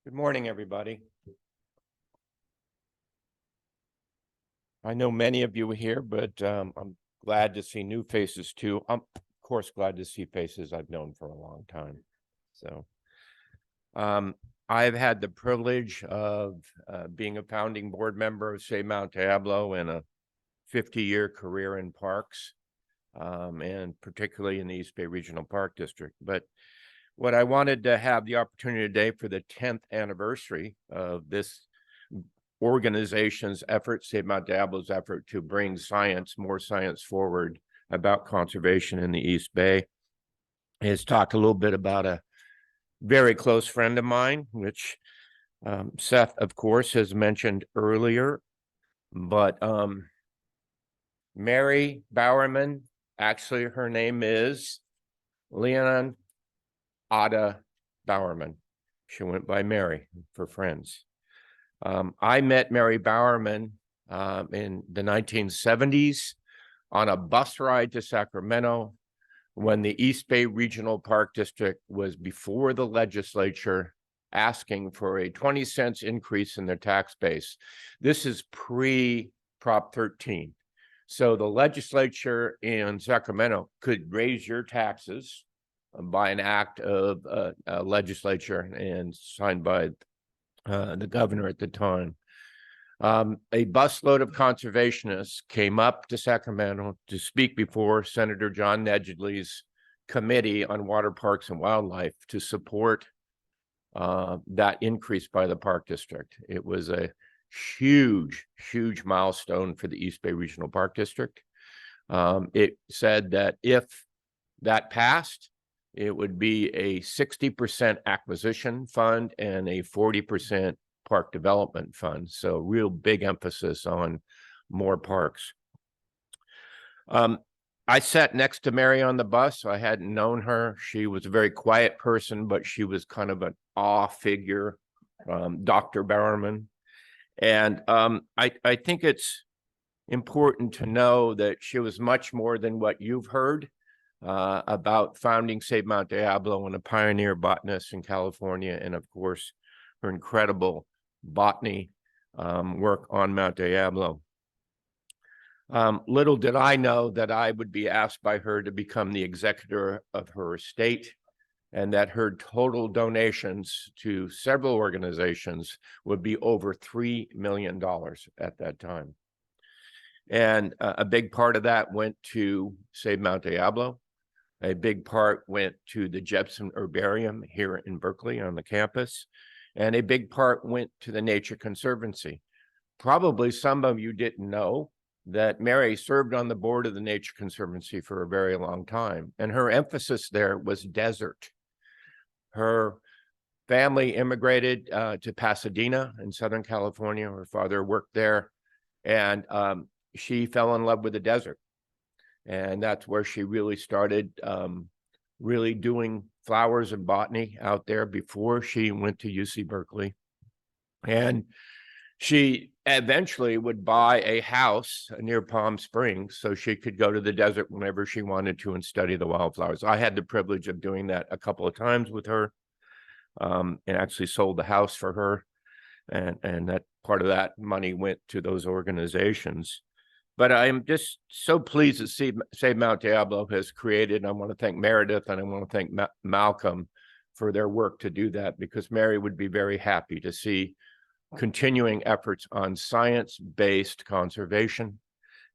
Good morning, everybody. I know many of you are here, but I'm glad to see new faces too. I'm, of course, glad to see faces I've known for a long time. So I've had the privilege of being a founding board member of Save Mount Diablo and a 50-year career in parks, and particularly in the East Bay Regional Park District. But what I wanted to have the opportunity today for the 10th anniversary of this organization's effort, Save Mount Diablo's effort to bring more science forward about conservation in the East Bay, is talk a little bit about a very close friend of mine, which Seth, of course, has mentioned earlier, but Mary Bowerman, actually her name is Leon Ada Bowerman. She went by Mary for friends. I met Mary Bowerman in the 1970s on a bus ride to Sacramento when the East Bay Regional Park District was before the legislature asking for a 20 cents increase in their tax base. This is pre-Prop 13. So the legislature in Sacramento could raise your taxes by an act of legislature and signed by the governor at the time. A busload of conservationists came up to Sacramento to speak before Senator John Nedgley's Committee on Water Parks and Wildlife to support that increase by the Park District. It was a huge, huge milestone for the East Bay Regional Park District. It said that if that passed, it would be a 60% acquisition fund and a 40% park development fund. So real big emphasis on more parks. I sat next to Mary on the bus. I hadn't known her. She was a very quiet person, but she was kind of an awe figure, Dr. Bowerman. And I think it's important to know that she was much more than what you've heard about founding Save Mount Diablo and a pioneer botanist in California, and of course, her incredible botany work on Mount Diablo. Little did I know that I would be asked by her to become the executor of her estate, and that her total donations to several organizations would be over $3 million at that time. And a big part of that went to Save Mount Diablo. A big part went to the Jepson Herbarium here in Berkeley on the campus, and a big part went to the Nature Conservancy. Probably some of you didn't know that Mary served on the board of the Nature Conservancy for a very long time, and her emphasis there was desert. Her family immigrated to Pasadena in Southern California. Her father worked there, and she fell in love with the desert. And that's where she really started really doing flowers and botany out there before she went to UC Berkeley. And she eventually would buy a house near Palm Springs so she could go to the desert whenever she wanted to and study the wildflowers. I had the privilege of doing that a couple of times with her, and actually sold the house for her. And that part of that money went to those organizations. But I'm just so pleased that Save Mount Diablo has created. I want to thank Meredith and I want to thank Malcolm for their work to do that, because Mary would be very happy to see continuing efforts on science-based conservation.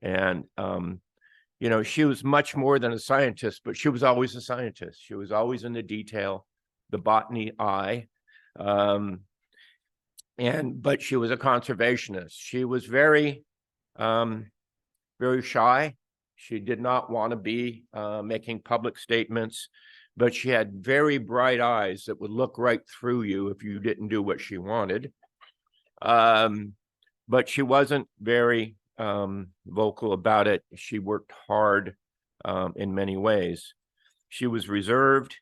And, you know, she was much more than a scientist, but she was always a scientist. She was always in the detail, the botany eye. But she was a conservationist. She was very shy. She did not want to be making public statements, but she had very bright eyes that would look right through you if you didn't do what she wanted. But she wasn't very vocal about it. She worked hard in many ways. She was reserved,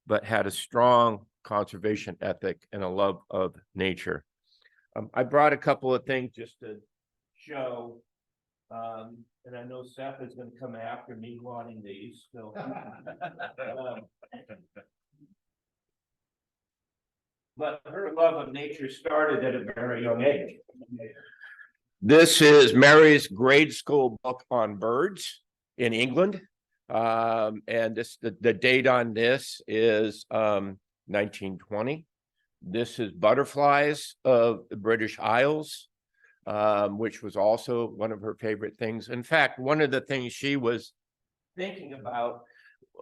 but had a strong conservation ethic and a love of nature. I brought a couple of things just to show. And I know Seth is going to come after me wanting these. So, but her love of nature started at a very young age. This is Mary's grade school book on birds in England. And the date on this is 1920. This is butterflies of the British Isles, which was also one of her favorite things. In fact, one of the things she was thinking about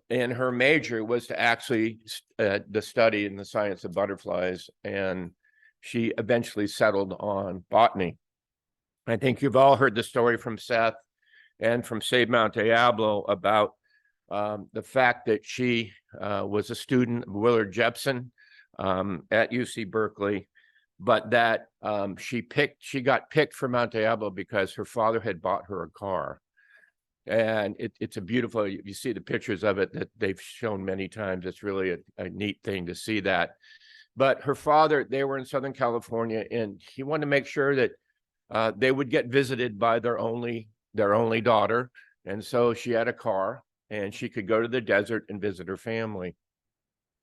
in her major was to actually the study in the science of butterflies, and she eventually settled on botany. I think you've all heard the story from Seth and from Save Mount Diablo about the fact that she was a student of Willard Jepson at UC Berkeley, but that she got picked for Mount Diablo because her father had bought her a car. And it's a beautiful, you see the pictures of it that they've shown many times. It's really a neat thing to see that. But her father, they were in Southern California, and he wanted to make sure that they would get visited by their only daughter. And so she had a car and she could go to the desert and visit her family.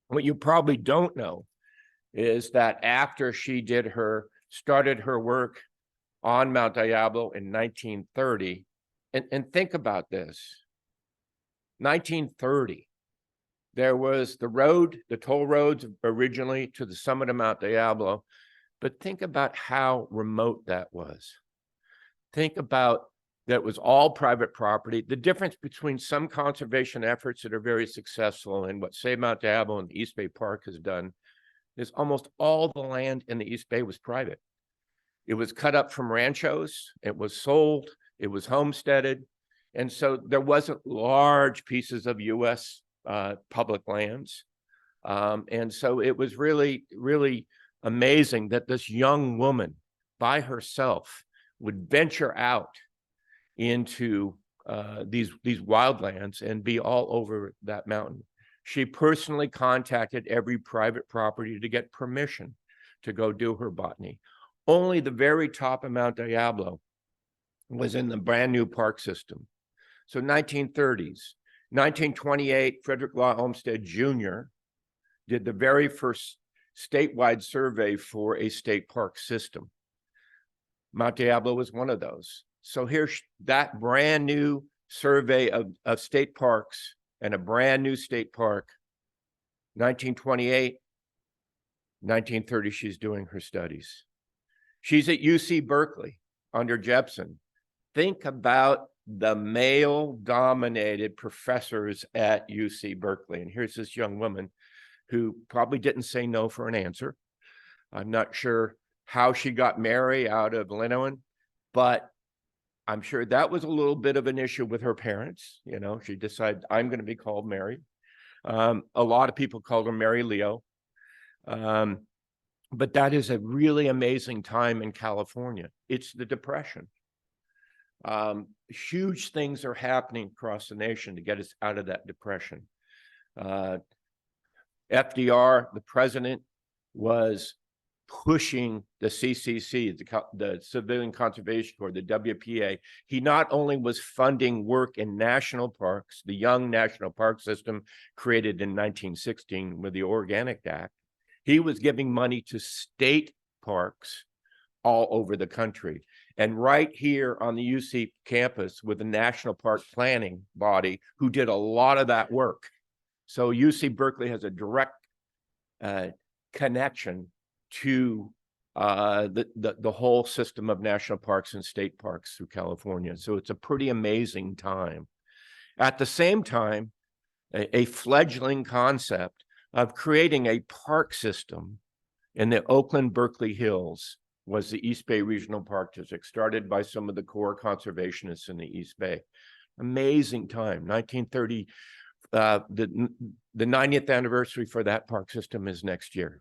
What you probably don't know is that after she started her work on Mount Diablo in 1930, and think about this, 1930, there was the toll roads originally to the summit of Mount Diablo, but think about how remote that was. Think about that was all private property. The difference between some conservation efforts that are very successful and what Save Mount Diablo and the East Bay Park has done is almost all the land in the East Bay was private. It was cut up from ranchos, it was sold, it was homesteaded. And so there wasn't large pieces of US public lands. And so it was really, really amazing that this young woman by herself would venture out into these wildlands and be all over that mountain. She personally contacted every private property to get permission to go do her botany. Only the very top of Mount Diablo was in the brand new park system. So 1930s, 1928, Frederick Law Olmsted Jr. did the very first statewide survey for a state park system. Mount Diablo was one of those. So here's that brand new survey of state parks and a brand new state park, 1928, 1930, she's doing her studies. She's at UC Berkeley under Jepson. Think about the male-dominated professors at UC Berkeley. And here's this young woman who probably didn't say no for an answer. I'm not sure how she got Mary out of Lincoln, but I'm sure that was a little bit of an issue with her parents. You know, she decided, I'm going to be called Mary. A lot of people called her Mary Leo. But that is a really amazing time in California. It's the Depression. Huge things are happening across the nation to get us out of that depression. FDR, the president, was pushing the CCC, the Civilian Conservation Corps, the WPA. He not only was funding work in national parks, the young national park system created in 1916 with the Organic Act, he was giving money to state parks all over the country. And right here on the UC campus with the National Park Planning Body, who did a lot of that work. So UC Berkeley has a direct connection to the whole system of national parks and state parks through California. So it's a pretty amazing time. At the same time, a fledgling concept of creating a park system in the Oakland-Berkeley Hills was the East Bay Regional Park District, started by some of the core conservationists in the East Bay. Amazing time, 1930. The 90th anniversary for that park system is next year.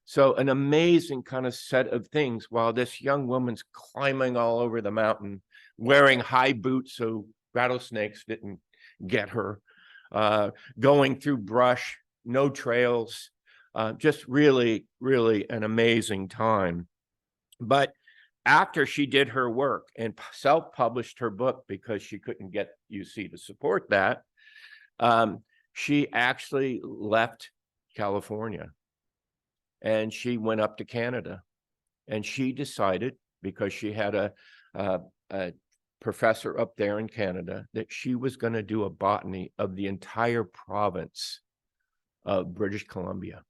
So an amazing kind of set of things while this young woman's climbing all over the mountain, wearing high boots so rattlesnakes didn't get her, going through brush, no trails, just really, really an amazing time. But after she did her work and self-published her book because she couldn't get UC to support that, she actually left California. and she went up to Canada, and she decided, because she had a professor up there in Canada, that she was going to do a botany of the entire province of British Columbia.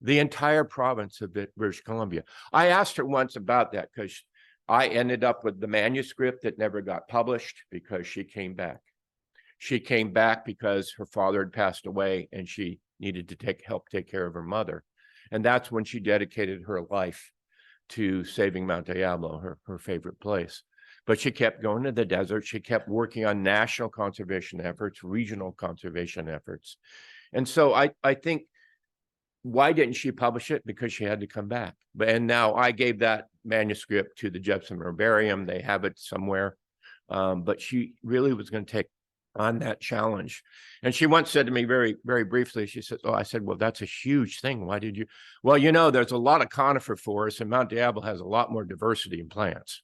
The entire province of British Columbia. I asked her once about that because I ended up with the manuscript that never got published because she came back. She came back because her father had passed away and she needed to help take care of her mother. And that's when she dedicated her life to saving Mount Diablo, her favorite place. But she kept going to the desert. She kept working on national conservation efforts, regional conservation efforts. And so I think, why didn't she publish it? Because she had to come back. And now I gave that manuscript to the Jepson Herbarium. They have it somewhere. But she really was going to take on that challenge. And she once said to me very, very briefly, she said, I said, well, that's a huge thing. Why did you? Well, you know, there's a lot of conifer forests, and Mount Diablo has a lot more diversity in plants.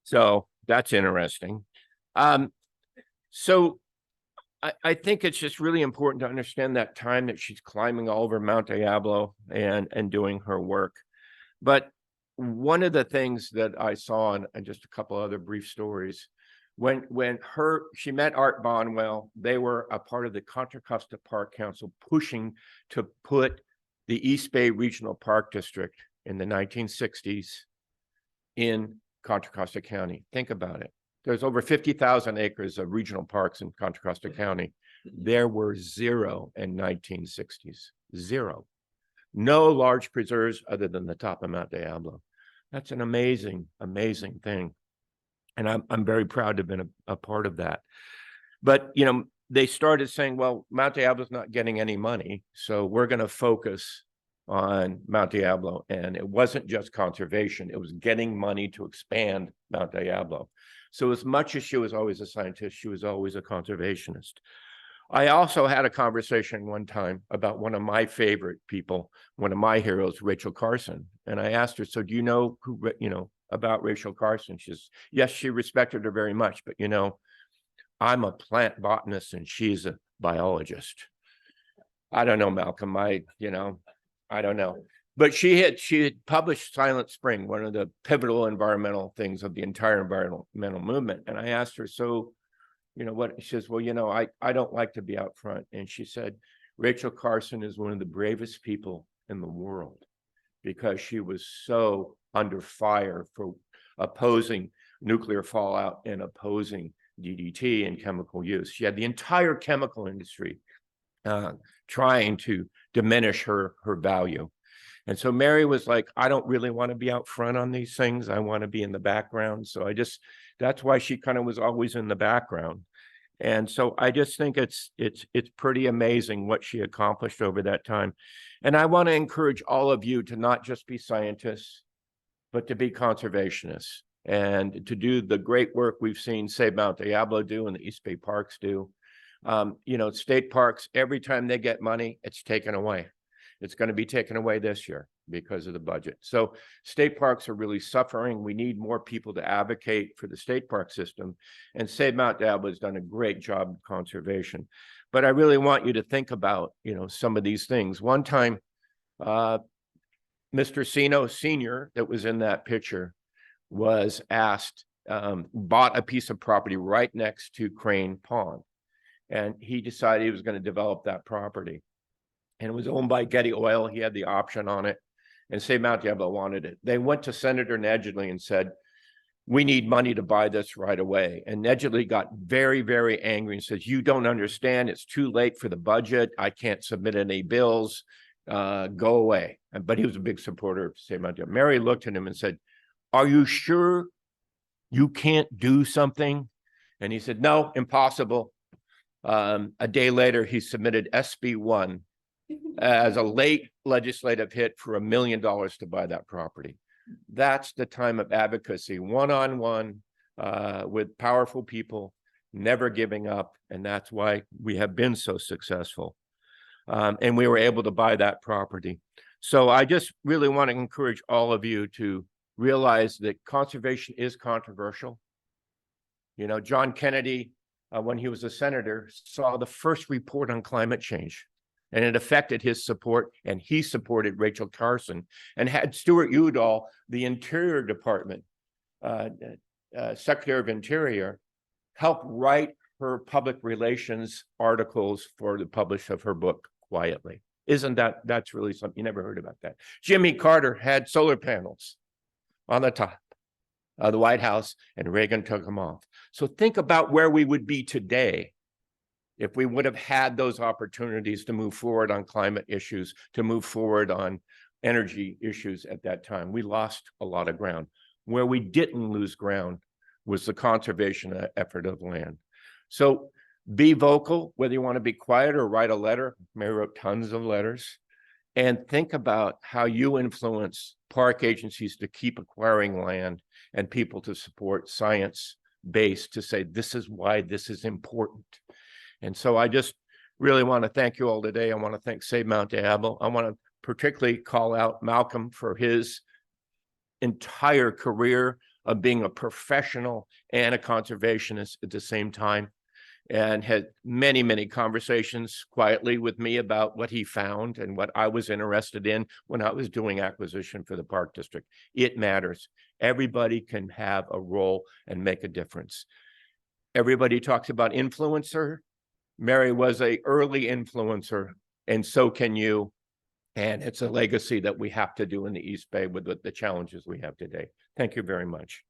So that's interesting. So I think it's just really important to understand that time that she's climbing all over Mount Diablo and doing her work. But one of the things that I saw, and just a couple other brief stories, when she met Art Bonwell, they were a part of the Contra Costa Park Council pushing to put the East Bay Regional Park District in the 1960s in Contra Costa County. Think about it. There's over 50,000 acres of regional parks in Contra Costa County. There were 0 in 1960s. 0. No large preserves other than the top of Mount Diablo. That's an amazing, amazing thing. And I'm very proud to have been a part of that. But, you know, they started saying, well, Mount Diablo's not getting any money, so we're going to focus on Mount Diablo. And it wasn't just conservation, it was getting money to expand Mount Diablo. So as much as she was always a scientist, she was always a conservationist. I also had a conversation one time about one of my favorite people, one of my heroes, Rachel Carson. And I asked her, so do you know who, about Rachel Carson? She says, yes, she respected her very much, but I'm a plant botanist and she's a biologist. I don't know, Malcolm. I don't know. But she had published Silent Spring, one of the pivotal environmental things of the entire environmental movement. And I asked her, so, what? She says, well, I don't like to be out front. And she said, Rachel Carson is one of the bravest people in the world because she was so under fire for opposing nuclear fallout and opposing DDT and chemical use. She had the entire chemical industry trying to diminish her value. And so Mary was like, I don't really want to be out front on these things. I want to be in the background. So that's why she kind of was always in the background. And so I just think it's pretty amazing what she accomplished over that time. And I want to encourage all of you to not just be scientists, but to be conservationists and to do the great work we've seen Save Mount Diablo do and the East Bay Parks do. State parks, every time they get money, it's taken away. It's going to be taken away this year because of the budget. So state parks are really suffering. We need more people to advocate for the state park system. And Save Mount Diablo has done a great job of conservation. But I really want you to think about, some of these things. One time, Mr. Sino Sr. that was in that picture was asked, bought a piece of property right next to Crane Pond. And he decided he was going to develop that property. And it was owned by Getty Oil. He had the option on it. And Save Mount Diablo wanted it. They went to Senator Nedgley and said, we need money to buy this right away. And Nedgley got very, very angry and says, you don't understand. It's too late for the budget. I can't submit any bills. Go away. But he was a big supporter of Save Mount Diablo. Mary looked at him and said, are you sure you can't do something? And he said, no, impossible. A day later, he submitted SB1 as a late legislative hit for $1 million to buy that property. That's the time of advocacy, one-on-one with powerful people, never giving up. And that's why we have been so successful. And we were able to buy that property. So I just really want to encourage all of you to realize that conservation is controversial. John Kennedy, when he was a senator, saw the first report on climate change. and it affected his support, and he supported Rachel Carson and had Stuart Udall, the Interior Department, Secretary of Interior, help write her public relations articles for the publish of her book, Quietly. That's really something, you never heard about that. Jimmy Carter had solar panels on the top of the White House, and Reagan took them off. So think about where we would be today if we would have had those opportunities to move forward on climate issues, to move forward on energy issues at that time. We lost a lot of ground. Where we didn't lose ground was the conservation effort of land. So be vocal, whether you want to be quiet or write a letter. Mary wrote tons of letters. And think about how you influence park agencies to keep acquiring land and people to support science-based, to say, this is why this is important. And so I just really want to thank you all today. I want to thank Save Mount Diablo. I want to particularly call out Malcolm for his entire career of being a professional and a conservationist at the same time, and had many, many conversations quietly with me about what he found and what I was interested in when I was doing acquisition for the Park District. It matters. Everybody can have a role and make a difference. Everybody talks about influencer. Mary was an early influencer, and so can you. And it's a legacy that we have to do in the East Bay with the challenges we have today. Thank you very much.